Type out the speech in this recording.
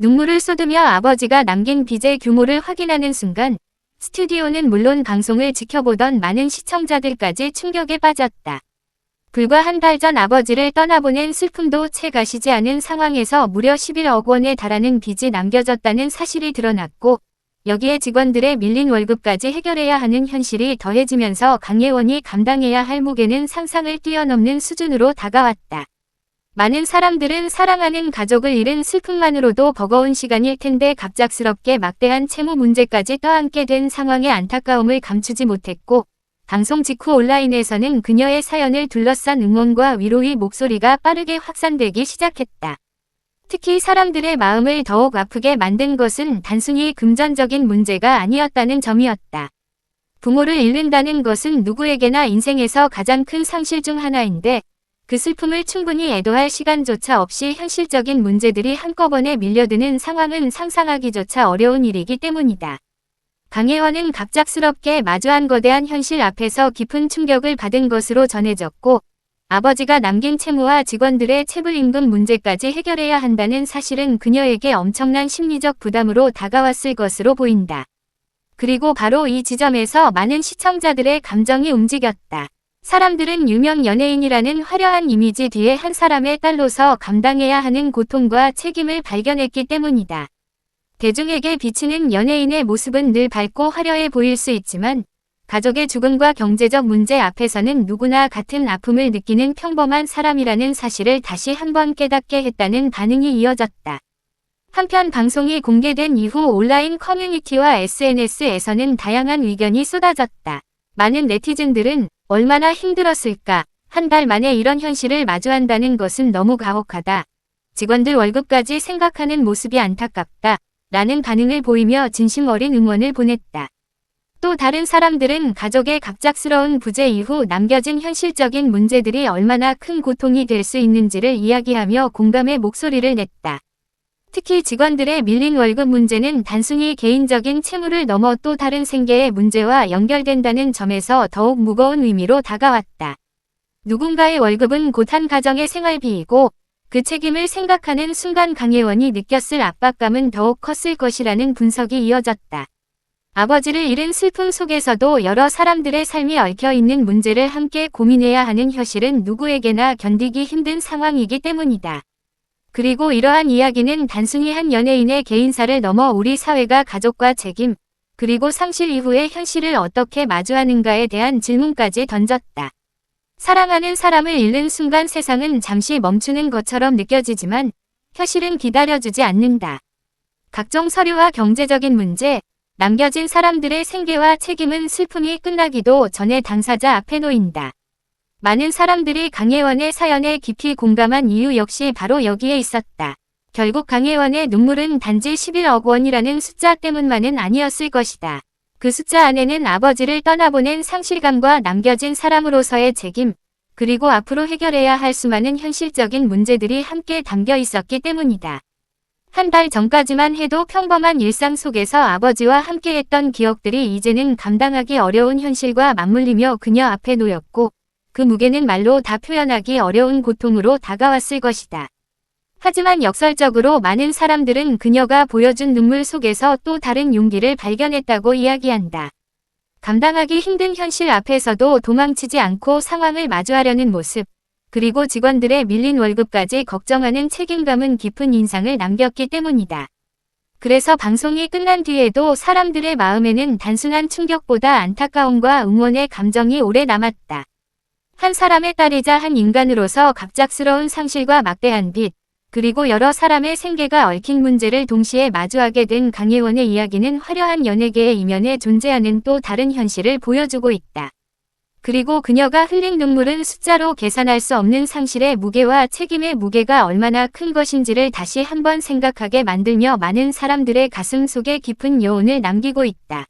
눈물을 쏟으며 아버지가 남긴 빚의 규모를 확인하는 순간 스튜디오는 물론 방송을 지켜보던 많은 시청자들까지 충격에 빠졌다. 불과 한 달 전 아버지를 떠나보낸 슬픔도 채 가시지 않은 상황에서 무려 11억 원에 달하는 빚이 남겨졌다는 사실이 드러났고, 여기에 직원들의 밀린 월급까지 해결해야 하는 현실이 더해지면서 강예원이 감당해야 할 무게는 상상을 뛰어넘는 수준으로 다가왔다. 많은 사람들은 사랑하는 가족을 잃은 슬픔만으로도 버거운 시간일 텐데 갑작스럽게 막대한 채무 문제까지 떠안게 된 상황의 안타까움을 감추지 못했고, 방송 직후 온라인에서는 그녀의 사연을 둘러싼 응원과 위로의 목소리가 빠르게 확산되기 시작했다. 특히 사람들의 마음을 더욱 아프게 만든 것은 단순히 금전적인 문제가 아니었다는 점이었다. 부모를 잃는다는 것은 누구에게나 인생에서 가장 큰 상실 중 하나인데, 그 슬픔을 충분히 애도할 시간조차 없이 현실적인 문제들이 한꺼번에 밀려드는 상황은 상상하기조차 어려운 일이기 때문이다. 강예원은 갑작스럽게 마주한 거대한 현실 앞에서 깊은 충격을 받은 것으로 전해졌고, 아버지가 남긴 채무와 직원들의 체불임금 문제까지 해결해야 한다는 사실은 그녀에게 엄청난 심리적 부담으로 다가왔을 것으로 보인다. 그리고 바로 이 지점에서 많은 시청자들의 감정이 움직였다. 사람들은 유명 연예인이라는 화려한 이미지 뒤에 한 사람의 딸로서 감당해야 하는 고통과 책임을 발견했기 때문이다. 대중에게 비치는 연예인의 모습은 늘 밝고 화려해 보일 수 있지만, 가족의 죽음과 경제적 문제 앞에서는 누구나 같은 아픔을 느끼는 평범한 사람이라는 사실을 다시 한번 깨닫게 했다는 반응이 이어졌다. 한편 방송이 공개된 이후 온라인 커뮤니티와 SNS에서는 다양한 의견이 쏟아졌다. 많은 네티즌들은 얼마나 힘들었을까, 한 달 만에 이런 현실을 마주한다는 것은 너무 가혹하다. 직원들 월급까지 생각하는 모습이 안타깝다. 라는 반응을 보이며 진심 어린 응원을 보냈다. 또 다른 사람들은 가족의 갑작스러운 부재 이후 남겨진 현실적인 문제들이 얼마나 큰 고통이 될 수 있는지를 이야기하며 공감의 목소리를 냈다. 특히 직원들의 밀린 월급 문제는 단순히 개인적인 채무를 넘어 또 다른 생계의 문제와 연결된다는 점에서 더욱 무거운 의미로 다가왔다. 누군가의 월급은 곧 한 가정의 생활비이고, 그 책임을 생각하는 순간 강예원이 느꼈을 압박감은 더욱 컸을 것이라는 분석이 이어졌다. 아버지를 잃은 슬픔 속에서도 여러 사람들의 삶이 얽혀있는 문제를 함께 고민해야 하는 현실은 누구에게나 견디기 힘든 상황이기 때문이다. 그리고 이러한 이야기는 단순히 한 연예인의 개인사를 넘어 우리 사회가 가족과 책임, 그리고 상실 이후의 현실을 어떻게 마주하는가에 대한 질문까지 던졌다. 사랑하는 사람을 잃는 순간 세상은 잠시 멈추는 것처럼 느껴지지만 현실은 기다려주지 않는다. 각종 서류와 경제적인 문제, 남겨진 사람들의 생계와 책임은 슬픔이 끝나기도 전에 당사자 앞에 놓인다. 많은 사람들이 강예원의 사연에 깊이 공감한 이유 역시 바로 여기에 있었다. 결국 강예원의 눈물은 단지 11억 원이라는 숫자 때문만은 아니었을 것이다. 그 숫자 안에는 아버지를 떠나보낸 상실감과 남겨진 사람으로서의 책임, 그리고 앞으로 해결해야 할 수많은 현실적인 문제들이 함께 담겨 있었기 때문이다. 한 달 전까지만 해도 평범한 일상 속에서 아버지와 함께했던 기억들이 이제는 감당하기 어려운 현실과 맞물리며 그녀 앞에 놓였고, 그 무게는 말로 다 표현하기 어려운 고통으로 다가왔을 것이다. 하지만 역설적으로 많은 사람들은 그녀가 보여준 눈물 속에서 또 다른 용기를 발견했다고 이야기한다. 감당하기 힘든 현실 앞에서도 도망치지 않고 상황을 마주하려는 모습, 그리고 직원들의 밀린 월급까지 걱정하는 책임감은 깊은 인상을 남겼기 때문이다. 그래서 방송이 끝난 뒤에도 사람들의 마음에는 단순한 충격보다 안타까움과 응원의 감정이 오래 남았다. 한 사람의 딸이자 한 인간으로서 갑작스러운 상실과 막대한 빚, 그리고 여러 사람의 생계가 얽힌 문제를 동시에 마주하게 된 강예원의 이야기는 화려한 연예계의 이면에 존재하는 또 다른 현실을 보여주고 있다. 그리고 그녀가 흘린 눈물은 숫자로 계산할 수 없는 상실의 무게와 책임의 무게가 얼마나 큰 것인지를 다시 한번 생각하게 만들며 많은 사람들의 가슴 속에 깊은 여운을 남기고 있다.